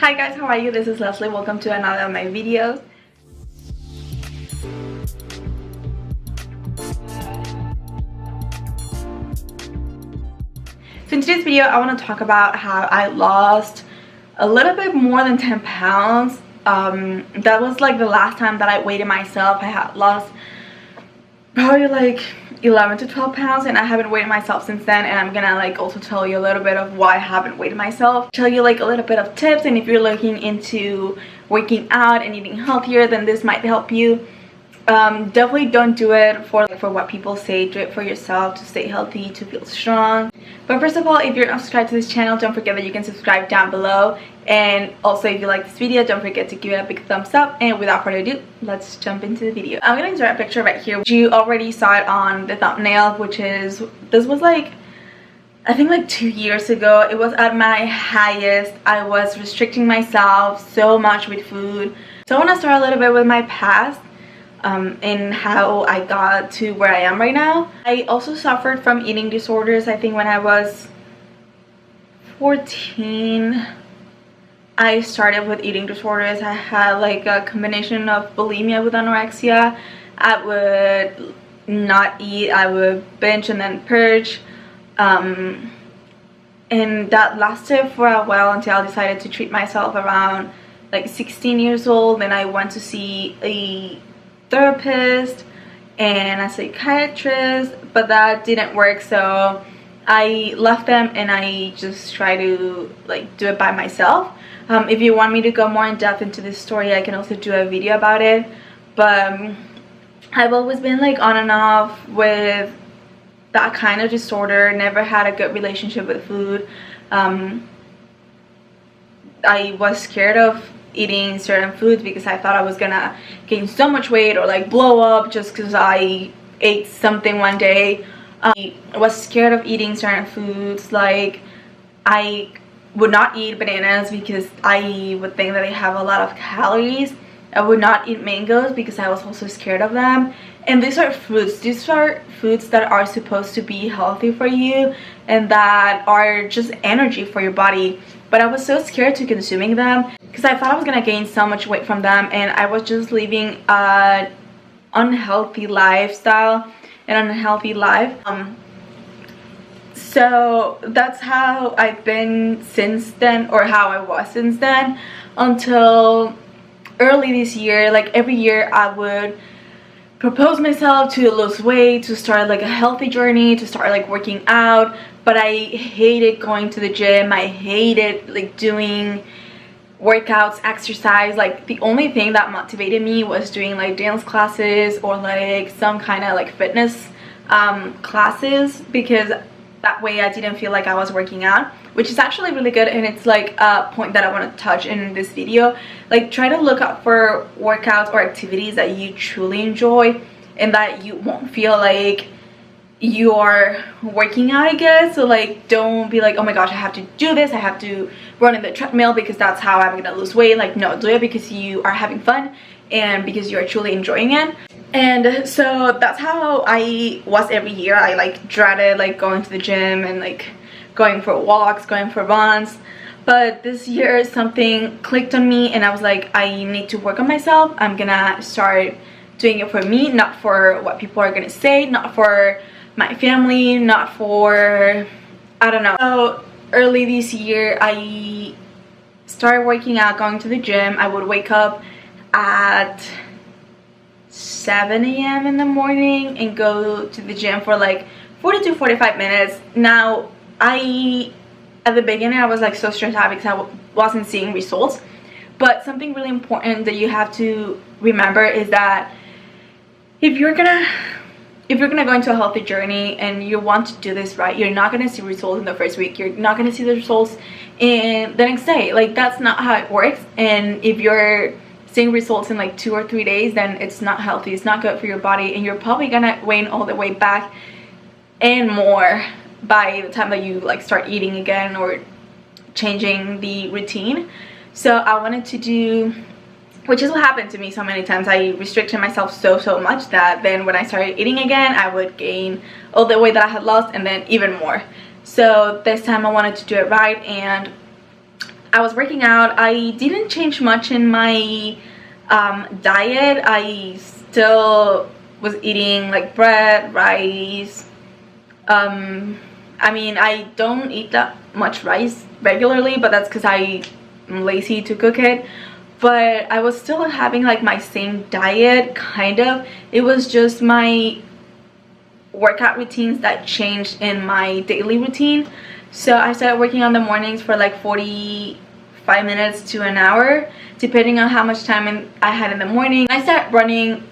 Hi guys, how are you? This is Leslie. Welcome to another of my videos. So in today's video, I want to talk about how I lost a little bit more than 10 pounds. That was like the last time that I weighed myself. I had lost probably like 11 to 12 pounds and I haven't weighed myself since then, and I'm gonna like also tell you a little bit of why I haven't weighed myself, tell you like a little bit of tips, and if you're looking into working out and eating healthier, then this might help you. Definitely don't do it for what people say. Do it for yourself, to stay healthy, to feel strong. But first of all, if you're not subscribed to this channel, don't forget that you can subscribe down below. And also, if you like this video, don't forget to give it a big thumbs up. And without further ado, let's jump into the video. I'm gonna insert a picture right here. You already saw it on the thumbnail, which is, this was like, I think like 2 years ago. It was at my highest. I was restricting myself so much with food. So I want to start a little bit with my past. And how I got to where I am right now. I also suffered from eating disorders. I think when I was 14, I started with eating disorders. I had like a combination of bulimia with anorexia. I would not eat, I would binge and then purge. And that lasted for a while until I decided to treat myself around like 16 years old. And I went to see a therapist and a psychiatrist, but that didn't work, so I left them and I just try to like do it by myself. If you want me to go more in depth into this story, I can also do a video about it, but I've always been like on and off with that kind of disorder. Never had a good relationship with food. I was scared of eating certain foods because I thought I was gonna gain so much weight or like blow up just because I ate something one day. I was scared of eating certain foods. Like, I would not eat bananas because I would think that they have a lot of calories. I would not eat mangoes because I was also scared of them. And these are fruits. These are foods that are supposed to be healthy for you and that are just energy for your body. But I was so scared to consuming them because I thought I was gonna gain so much weight from them, and I was just living an unhealthy lifestyle, an unhealthy life. So that's how I've been since then, or how I was since then, until early this year. Like every year I would propose myself to lose weight, to start like a healthy journey, to start like working out, but I hated going to the gym. I hated like doing workouts, exercise. Like the only thing that motivated me was doing like dance classes or like some kind of like fitness classes, because that way I didn't feel like I was working out, which is actually really good. And it's like a point that I want to touch in this video. Like, try to look out for workouts or activities that you truly enjoy and that you won't feel like you are working out, I guess. So like, don't be like, oh my gosh, I have to do this, I have to run in the treadmill because that's how I'm gonna lose weight. Like, no, do it because you are having fun and because you are truly enjoying it. And so that's how I was every year. I like dreaded like going to the gym and like going for walks, going for runs. But this year something clicked on me and I was like, I need to work on myself. I'm gonna start doing it for me, not for what people are gonna say, not for my family, not for, I don't know. So early this year I started working out, going to the gym. I would wake up at 7 a.m. in the morning and go to the gym for like 40 to 45 minutes. Now, at the beginning I was like so stressed out because I wasn't seeing results, but something really important that you have to remember is that if you're gonna go into a healthy journey and you want to do this right, you're not gonna see results in the first week. You're not gonna see the results in the next day. Like, that's not how it works. And if you're seeing results in like 2 or 3 days, then it's not healthy, it's not good for your body, and you're probably gonna gain all the way back and more by the time that you like start eating again or changing the routine. So I wanted to do, which is what happened to me so many times. I restricted myself so much that then when I started eating again, I would gain all the weight that I had lost and then even more. So this time I wanted to do it right, and I was working out. I didn't change much in my diet. I still was eating like bread, rice. I mean, I don't eat that much rice regularly, but that's because I'm lazy to cook it. But I was still having like my same diet, kind of. It was just my workout routines that changed in my daily routine. So I started working on the mornings for like 45 minutes to an hour, depending on how much time I had in the morning. I started running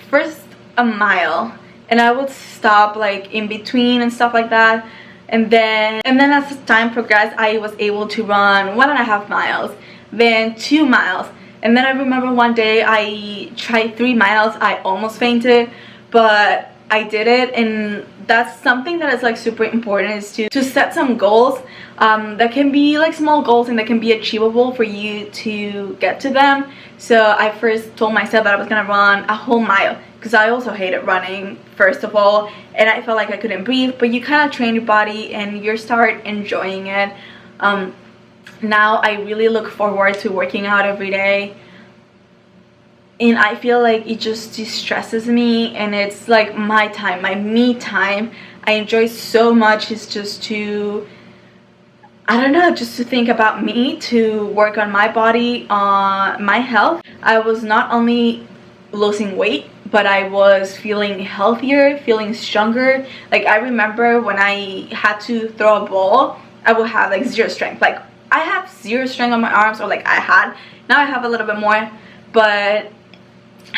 first a mile, and I would stop like in between and stuff like that. And then as time progressed, I was able to run 1.5 miles, then 2 miles. And then I remember one day I tried 3 miles. I almost fainted, but I did it. And that's something that is like super important, is to set some goals that can be like small goals and that can be achievable for you to get to them. So I first told myself that I was gonna run a whole mile, because I also hated running, first of all, and I felt like I couldn't breathe. But you kind of train your body and you start enjoying it. Now I really look forward to working out every day, and I feel like it just de-stresses me, and it's like my time, my me time. I enjoy so much. It's just to, I don't know, just to think about me, to work on my body, on my health. I was not only losing weight, but I was feeling healthier, feeling stronger. Like I remember when I had to throw a ball, I would have like zero strength. Like I have zero strength on my arms, or like I had. Now I have a little bit more, but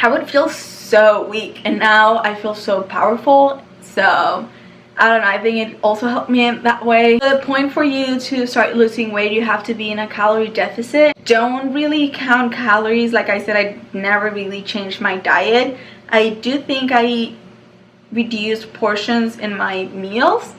I would feel so weak, and now I feel so powerful. So I don't know, I think it also helped me in that way. The point for you to start losing weight, you have to be in a calorie deficit. Don't really count calories. Like I said, I never really changed my diet. I do think I reduced portions in my meals.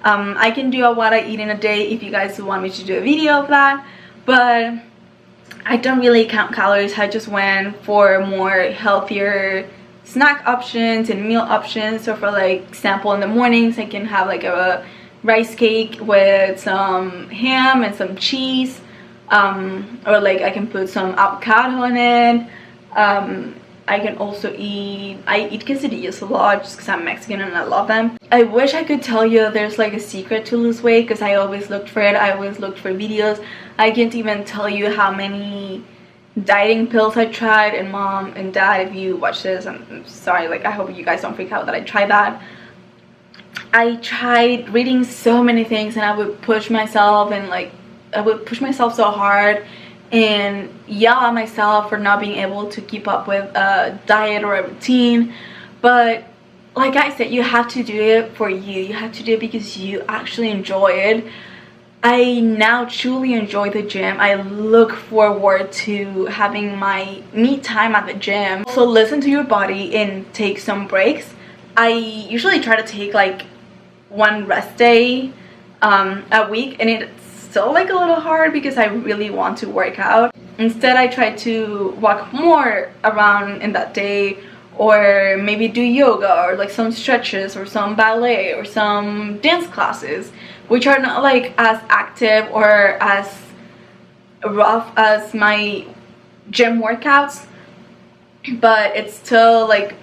I can do what I eat in a day if you guys want me to do a video of that, but I don't really count calories. I just went for more healthier snack options and meal options. So for like example, in the mornings I can have like a rice cake with some ham and some cheese, or like I can put some avocado in it. I can also eat quesadillas a lot, just because I'm Mexican and I love them. I wish I could tell you there's like a secret to lose weight, because I always looked for it. I always looked for videos. I can't even tell you how many dieting pills I tried. And mom and dad, if you watch this, I'm sorry, like I hope you guys don't freak out that I tried that. I tried reading so many things, and I would push myself, and like I would push myself so hard and yell at myself for not being able to keep up with a diet or a routine. But like I said, you have to do it for you. You have to do it because you actually enjoy it. I now truly enjoy the gym. I look forward to having my me time at the gym. So listen to your body and take some breaks. I usually try to take like one rest day a week, and it's still like a little hard because I really want to work out. Instead, I try to walk more around in that day, or maybe do yoga, or like some stretches, or some ballet, or some dance classes, which are not like as active or as rough as my gym workouts, but it's still like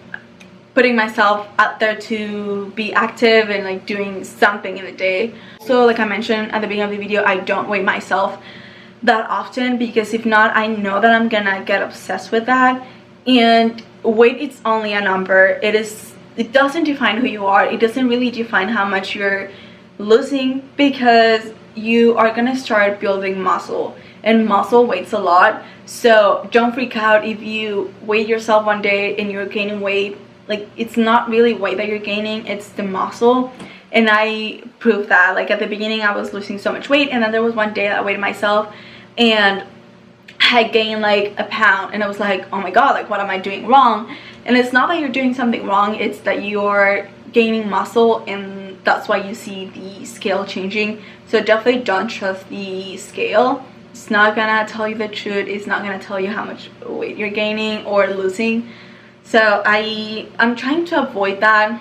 putting myself out there to be active and like doing something in the day. So like I mentioned at the beginning of the video, I don't weigh myself that often, because if not, I know that I'm gonna get obsessed with that. And weight is only a number. It doesn't define who you are. It doesn't really define how much you're losing, because you are gonna start building muscle, and muscle weighs a lot. So don't freak out if you weigh yourself one day and you're gaining weight. Like, it's not really weight that you're gaining, it's the muscle. And I proved that. Like, at the beginning I was losing so much weight, and then there was one day that I weighed myself and I gained like a pound, and I was like, oh my god, like what am I doing wrong? And it's not that you're doing something wrong, it's that you're gaining muscle, and that's why you see the scale changing. So definitely don't trust the scale. It's not gonna tell you the truth. It's not gonna tell you how much weight you're gaining or losing. So I'm trying to avoid that.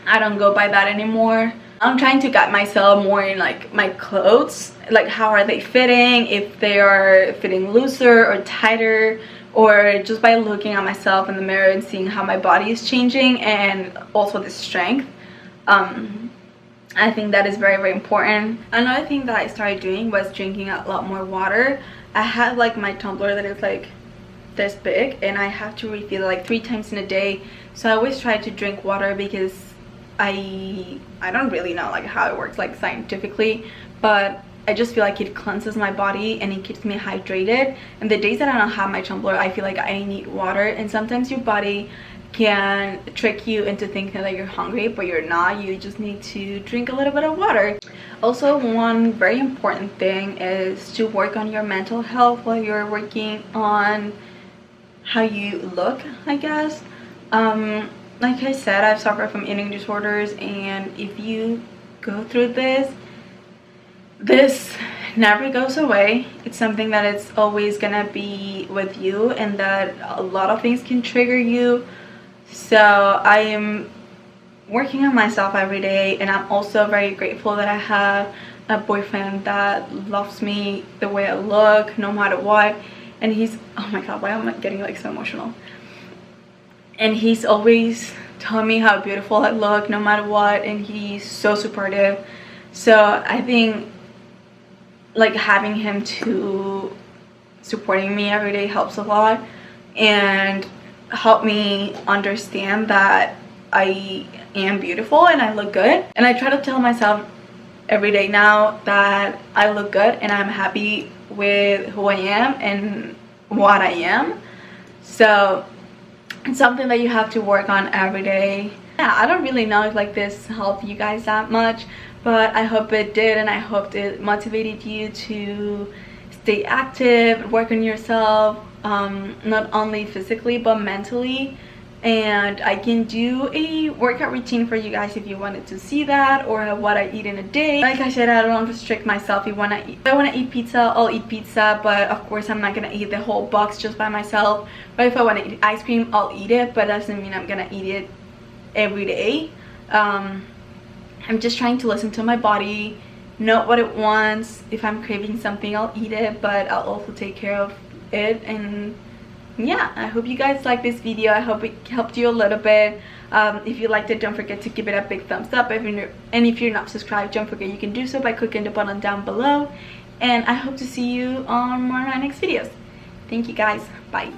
I don't go by that anymore. I'm trying to guide myself more in like my clothes, like how are they fitting, if they are fitting looser or tighter, or just by looking at myself in the mirror and seeing how my body is changing, and also the strength. I think that is very, very important. Another thing that I started doing was drinking a lot more water. I have like my tumbler that is like this big, and I have to refill it like 3 times in a day. So I always try to drink water because I don't really know like how it works like scientifically, but I just feel like it cleanses my body and it keeps me hydrated. And the days that I don't have my tumbler, I feel like I need water, and sometimes your body can trick you into thinking that you're hungry, but you're not. You just need to drink a little bit of water. Also, one very important thing is to work on your mental health while you're working on how you look, I guess. Like I said, I've suffered from eating disorders, and if you go through this never goes away. It's something that it's always gonna be with you, and that a lot of things can trigger you. So I am working on myself every day, and I'm also very grateful that I have a boyfriend that loves me the way I look no matter what. And he's, oh my god, why am I getting like so emotional? And he's always telling me how beautiful I look no matter what, and he's so supportive. So I think like having him to supporting me every day helps a lot, and help me understand that I am beautiful and I look good. And I try to tell myself every day now that I look good and I'm happy with who I am and what I am. So it's something that you have to work on every day. Yeah, I don't really know if like this helped you guys that much, but I hope it did, and I hope it motivated you to stay active, work on yourself, not only physically but mentally. And I can do a workout routine for you guys if you wanted to see that, or what I eat in a day. Like I said, I don't restrict myself. If I want to eat pizza, I'll eat pizza, but of course I'm not gonna eat the whole box just by myself. But if I want to eat ice cream, I'll eat it, but that doesn't mean I'm gonna eat it every day. I'm just trying to listen to my body, know what it wants. If I'm craving something, I'll eat it, but I'll also take care of it. And yeah, I hope you guys like this video. I hope it helped you a little bit. If you liked it, don't forget to give it a big thumbs up. If you're not subscribed, don't forget you can do so by clicking the button down below. And I hope to see you on more of my next videos. Thank you guys. Bye.